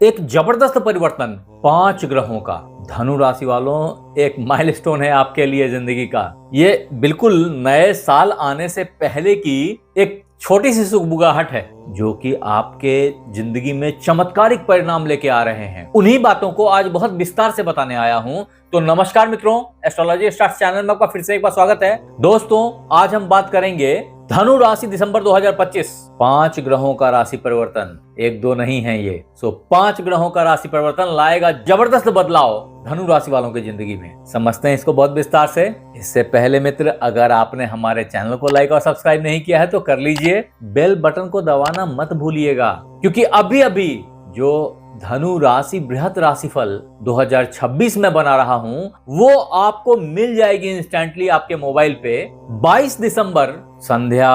एक जबरदस्त परिवर्तन 5 ग्रहों का। धनु राशि वालों, एक माइलस्टोन है आपके लिए जिंदगी का। ये बिल्कुल नए साल आने से पहले की एक छोटी सी सुगबुगाहट है जो कि आपके जिंदगी में चमत्कारिक परिणाम लेके आ रहे हैं। उन्हीं बातों को आज बहुत विस्तार से बताने आया हूं। तो नमस्कार मित्रों, एस्ट्रोलॉजी स्टार्ट्स चैनल में आपका फिर से एक बार स्वागत है। दोस्तों, आज हम बात करेंगे धनु राशि दिसंबर 2025। 5 ग्रहों का राशि परिवर्तन, एक दो नहीं है ये। 5 ग्रहों का राशि परिवर्तन लाएगा जबरदस्त बदलाव धनु राशि वालों की जिंदगी में। समझते हैं इसको बहुत विस्तार से। इससे पहले मित्र, अगर आपने हमारे चैनल को लाइक और सब्सक्राइब नहीं किया है तो कर लीजिए। बेल बटन को दबाना मत भूलिएगा, क्योंकि अभी अभी जो धनु राशि बृहत राशिफल 2026 में बना रहा हूं वो आपको मिल जाएगी इंस्टेंटली आपके मोबाइल पे। 22 दिसंबर संध्या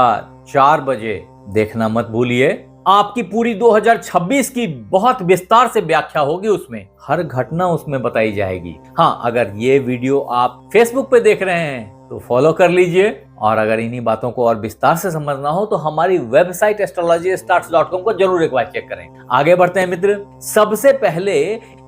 4 बजे देखना मत भूलिए। आपकी पूरी 2026 की बहुत विस्तार से व्याख्या होगी, उसमें हर घटना उसमें बताई जाएगी। हाँ, अगर ये वीडियो आप फेसबुक पे देख रहे हैं तो फॉलो कर लीजिए, और अगर इन्हीं बातों को और विस्तार से समझना हो तो हमारी वेबसाइट astrologystarts.com को जरूर एक बार चेक करें। आगे बढ़ते हैं मित्र। सबसे पहले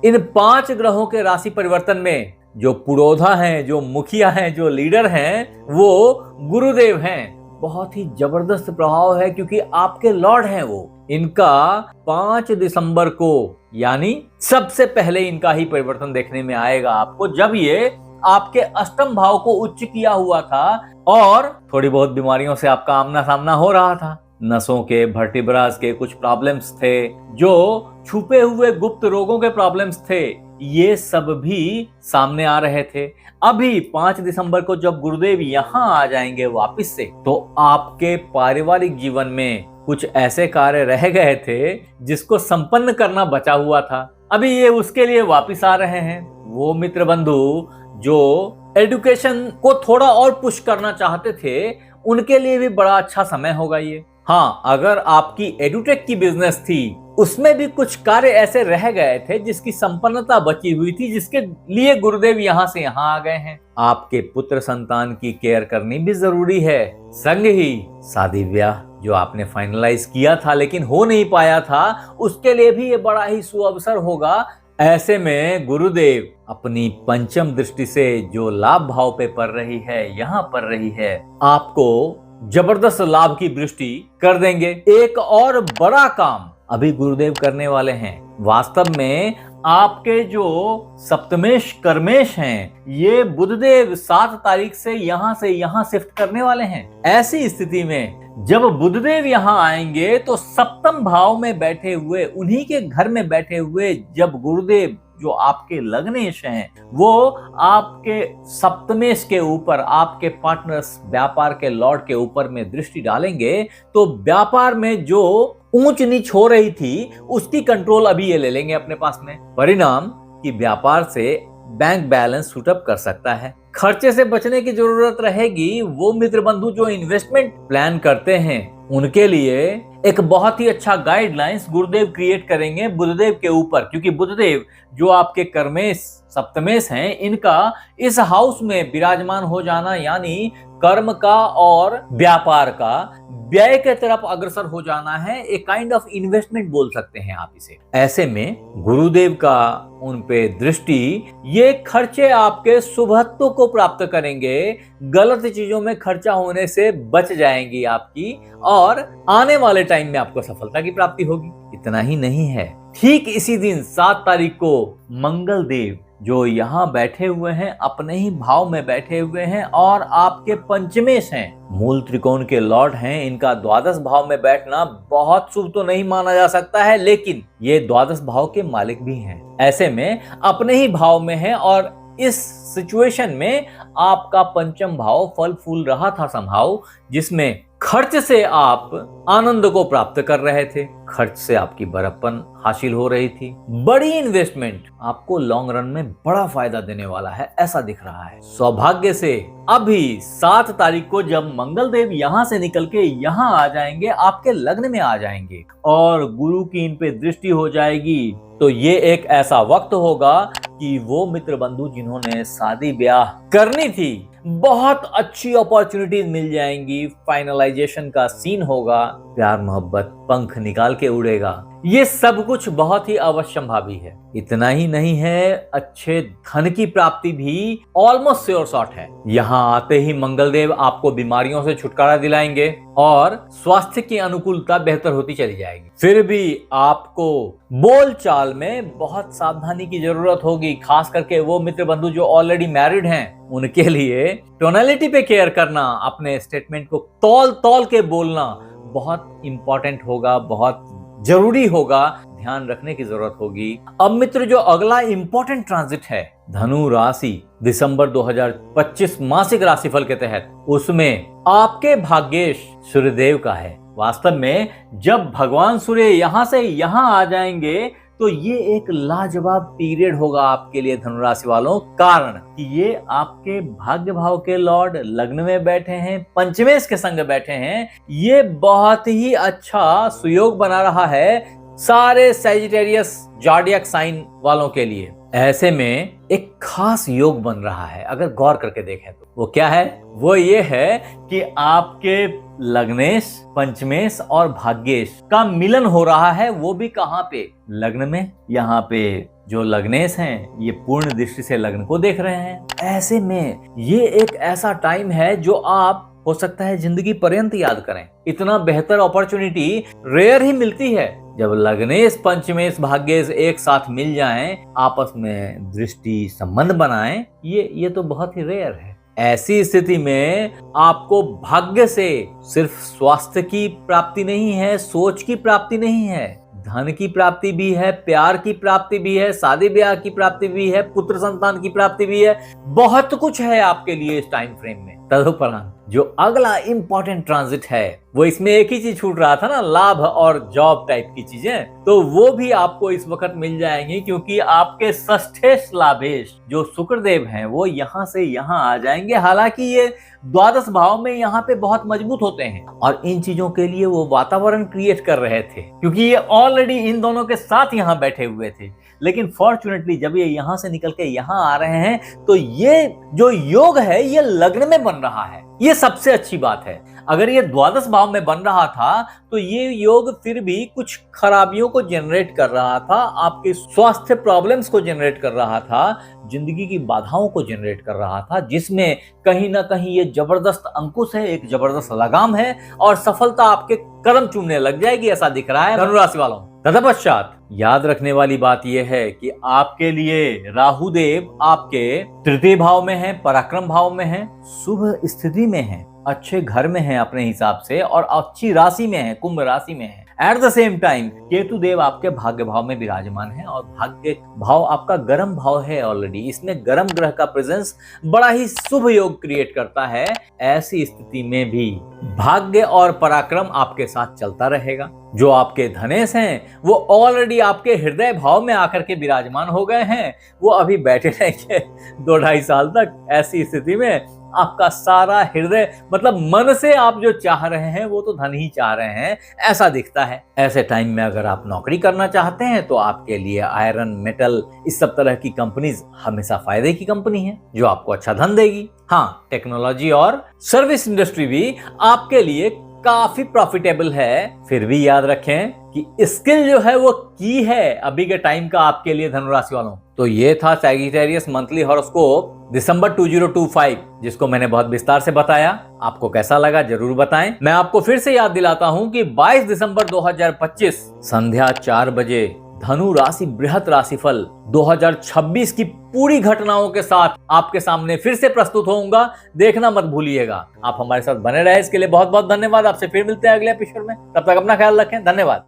इन 5 ग्रहों के राशि परिवर्तन में जो पुरोधा हैं, जो मुखिया हैं, जो लीडर हैं, वो गुरुदेव हैं। बहुत ही जबरदस्त प्रभाव है, क्योंकि आपके लॉर्ड हैं वो। इनका 5 दिसंबर को यानी सबसे पहले इनका ही परिवर्तन देखने में आएगा आपको, जब ये आपके अष्टम भाव को उच्च किया हुआ था और थोड़ी बहुत बीमारियों से आपका आमना सामना हो रहा था। नसों के, वर्टिब्रास के कुछ प्रॉब्लम्स थे, जो छुपे हुए गुप्त रोगों के प्रॉब्लम्स थे, ये सब भी सामने आ रहे थे। अभी 5 दिसंबर को जब गुरुदेव यहाँ आ जाएंगे वापस से, तो आपके पारिवारिक जीवन में कुछ ऐसे कार्य रह गए थे जिसको संपन्न करना बचा हुआ था। अभी ये उसके लिए वापस आ रहे हैं। वो मित्र बंधु जो एजुकेशन को थोड़ा और पुश करना चाहते थे, उनके लिए भी बड़ा अच्छा समय होगा ये। हाँ, अगर आपकी एडुटेक की बिजनेस थी, उसमें भी कुछ कार्य ऐसे रह गए थे जिसकी संपन्नता बची हुई थी, जिसके लिए गुरुदेव यहाँ से यहाँ आ गए हैं। आपके पुत्र संतान की केयर करनी भी जरूरी है। संग ही शादी ब्याह जो आपने फाइनलाइज किया था लेकिन हो नहीं पाया था, उसके लिए भी ये बड़ा ही सुअवसर होगा। ऐसे में गुरुदेव अपनी पंचम दृष्टि से जो लाभ भाव पे पड़ रही है, यहाँ पड़ रही है, आपको जबरदस्त लाभ की दृष्टि कर देंगे। एक और बड़ा काम अभी गुरुदेव करने वाले हैं। वास्तव में आपके जो सप्तमेश कर्मेश हैं, ये बुधदेव 7 तारीख से यहाँ शिफ्ट करने वाले हैं। ऐसी स्थिति में जब बुधदेव यहाँ आएंगे तो सप्तम भाव में बैठे हुए, उन्हीं के घर में बैठे हुए, जब गुरुदेव जो आपके लग्नेश हैं वो आपके सप्तमेश के ऊपर, आपके पार्टनर्स व्यापार के लॉर्ड के ऊपर में दृष्टि डालेंगे, तो व्यापार में जो ऊंच नीच हो रही थी उसकी कंट्रोल अभी ये ले लेंगे अपने पास में। परिणाम कि व्यापार से बैंक बैलेंस शूटअप कर सकता है। खर्चे से बचने की जरूरत रहेगी। वो मित्र बंधु जो इन्वेस्टमेंट प्लान करते हैं, उनके लिए एक बहुत ही अच्छा गाइडलाइंस गुरुदेव क्रिएट करेंगे बुधदेव के ऊपर, क्योंकि बुधदेव जो आपके कर्मेश सप्तमेश हैं, इनका इस हाउस में विराजमान हो जाना यानी कर्म का और व्यापार का व्यय के तरफ अग्रसर हो जाना है। एक काइंड ऑफ इन्वेस्टमेंट बोल सकते हैं आप इसे। ऐसे में गुरुदेव का उन पे दृष्टि, ये खर्चे आपके शुभत्व को प्राप्त करेंगे। गलत चीजों में खर्चा होने से बच जाएंगी आपकी, और आने वाले टाइम में आपको सफलता की प्राप्ति होगी। इतना ही नहीं है, ठीक इसी दिन 7 तारीख को मंगल देव जो यहाँ बैठे हुए हैं, अपने ही भाव में बैठे हुए हैं और आपके पंचमेश हैं, मूल त्रिकोण के लॉर्ड हैं। इनका द्वादश भाव में बैठना बहुत शुभ तो नहीं माना जा सकता है, लेकिन ये द्वादश भाव के मालिक भी हैं। ऐसे में अपने ही भाव में हैं, और इस सिचुएशन में आपका पंचम भाव फल फूल रहा था संभाव, जिसमें खर्च से आप आनंद को प्राप्त कर रहे थे, खर्च से आपकी बड़प्पन हासिल हो रही थी। बड़ी इन्वेस्टमेंट आपको लॉन्ग रन में बड़ा फायदा देने वाला है, ऐसा दिख रहा है। सौभाग्य से अभी 7 तारीख को जब मंगल देव यहाँ से निकल के यहाँ आ जाएंगे, आपके लग्न में आ जाएंगे और गुरु की इन पे दृष्टि हो जाएगी, तो ये एक ऐसा वक्त होगा कि वो मित्र बंधु जिन्होंने शादी ब्याह करनी थी, बहुत अच्छी अपॉर्चुनिटीज मिल जाएंगी। फाइनलाइजेशन का सीन होगा, प्यार मोहब्बत पंख निकाल के उड़ेगा। ये सब कुछ बहुत ही अवश्यंभावी है। इतना ही नहीं है, अच्छे धन की प्राप्ति भी ऑलमोस्ट श्योर शॉट है। यहाँ आते ही मंगलदेव आपको बीमारियों से छुटकारा दिलाएंगे और स्वास्थ्य की अनुकूलता बेहतर होती चली जाएगी। फिर भी आपको बोलचाल में बहुत सावधानी की जरूरत होगी, खास करके वो मित्र बंधु जो ऑलरेडी मैरिड हैं, उनके लिए टोनैलिटी पे केयर करना, अपने स्टेटमेंट को तौल तौल के बोलना बहुत इंपॉर्टेंट होगा, बहुत जरूरी होगा, ध्यान रखने की जरूरत होगी। अब मित्र, जो अगला इंपॉर्टेंट ट्रांजिट है धनु राशि दिसंबर 2025 मासिक राशिफल के तहत, उसमें आपके भाग्येश सूर्यदेव का है। वास्तव में जब भगवान सूर्य यहां से यहां आ जाएंगे तो ये एक लाजवाब पीरियड होगा आपके लिए धनुराशि वालों। कारण कि ये आपके भाग्य भाव के लॉर्ड लग्न में बैठे हैं, पंचमेश के संग बैठे हैं। ये बहुत ही अच्छा सुयोग बना रहा है सारे सैजिटेरियस ज़ोडिएक साइन वालों के लिए। ऐसे में एक खास योग बन रहा है, अगर गौर करके देखें तो। वो क्या है? वो ये है कि आपके लग्नेश, पंचमेश और भाग्येश का मिलन हो रहा है। वो भी कहाँ पे? लग्न में। यहाँ पे जो लग्नेश हैं ये पूर्ण दृष्टि से लग्न को देख रहे हैं। ऐसे में ये एक ऐसा टाइम है जो आप हो सकता है जिंदगी पर्यंत याद करें। इतना बेहतर अपॉर्चुनिटी रेयर ही मिलती है जब लग्नेश, पंचमेश, भाग्येश एक साथ मिल जाएं, आपस में दृष्टि संबंध बनाएं। ये तो बहुत ही रेयर है। ऐसी स्थिति में आपको भाग्य से सिर्फ स्वास्थ्य की प्राप्ति नहीं है, सोच की प्राप्ति नहीं है, धन की प्राप्ति भी है, प्यार की प्राप्ति भी है, शादी ब्याह की प्राप्ति भी है, पुत्र संतान की प्राप्ति भी है। बहुत कुछ है आपके लिए इस टाइम फ्रेम में। तदुपरांत जो अगला इंपॉर्टेंट ट्रांजिट है, वो इसमें एक ही चीज छूट रहा था ना, लाभ और जॉब टाइप की चीजें, तो वो भी आपको इस वक्त मिल जाएंगी, क्योंकि आपके षष्ठेश लाभेश जो शुक्रदेव हैं वो यहाँ से यहाँ आ जाएंगे। हालांकि ये द्वादश भाव में यहाँ पे बहुत मजबूत होते हैं और इन चीजों के लिए वो वातावरण क्रिएट कर रहे थे, क्योंकि ये ऑलरेडी इन दोनों के साथ यहाँ बैठे हुए थे। लेकिन फॉर्चुनेटली जब ये यहाँ से निकल के यहाँ आ रहे हैं तो ये जो योग है ये लग्न में बन रहा है। ये सबसे अच्छी बात है। अगर ये द्वादश भाव में बन रहा था तो ये योग फिर भी कुछ खराबियों को जनरेट कर रहा था, आपके स्वास्थ्य प्रॉब्लम्स को जनरेट कर रहा था, जिंदगी की बाधाओं को जनरेट कर रहा था, जिसमें कहीं ना कहीं ये जबरदस्त अंकुश है, एक जबरदस्त लगाम है और सफलता आपके कदम चूमने लग जाएगी, ऐसा दिख रहा है धनुराशि वालों। तत्पश्चात याद रखने वाली बात यह है कि आपके लिए राहु देव आपके तृतीय भाव में है, पराक्रम भाव में है, शुभ स्थिति में है, अच्छे घर में है अपने हिसाब से, और अच्छी राशि में है, कुंभ राशि में है। At the same time Ketu देव आपके भाग्य भाव में विराजमान है और भाग्य भाव आपका गर्म भाव है ऑलरेडी। इसमें गर्म ग्रह का प्रेजेंस बड़ा ही शुभ योग क्रिएट करता है। ऐसी स्थिति में भी भाग्य और पराक्रम आपके साथ चलता रहेगा। जो आपके धनेश हैं वो ऑलरेडी आपके हृदय भाव में आकर के विराजमान हो गए हैं, वो अभी बैठे रहेंगे 2-2.5 साल तक। ऐसी स्थिति में आपका सारा हृदय, मतलब मन से आप जो चाह रहे हैं वो तो धन ही चाह रहे हैं, ऐसा दिखता है। ऐसे टाइम में अगर आप नौकरी करना चाहते हैं तो आपके लिए आयरन, मेटल, इस सब तरह की कंपनीज हमेशा फायदे की कंपनी है जो आपको अच्छा धन देगी। हाँ, टेक्नोलॉजी और सर्विस इंडस्ट्री भी आपके लिए काफी प्रॉफिटेबल है। फिर भी याद रखें कि स्किल जो है वो की है अभी के टाइम का आपके लिए धनुराशि वालों। तो ये था सैजिटेरियस मंथली हॉरोस्कोप दिसंबर 2025, जिसको मैंने बहुत विस्तार से बताया। आपको कैसा लगा जरूर बताएं। मैं आपको फिर से याद दिलाता हूं कि 22 दिसंबर 2025 संध्या 4 बजे धनु राशि बृहत राशिफल 2026 की पूरी घटनाओं के साथ आपके सामने फिर से प्रस्तुत होऊंगा। देखना मत भूलिएगा। आप हमारे साथ बने रहे इसके लिए बहुत बहुत धन्यवाद। आपसे फिर मिलते हैं अगले एपिसोड में। तब तक अपना ख्याल रखें। धन्यवाद।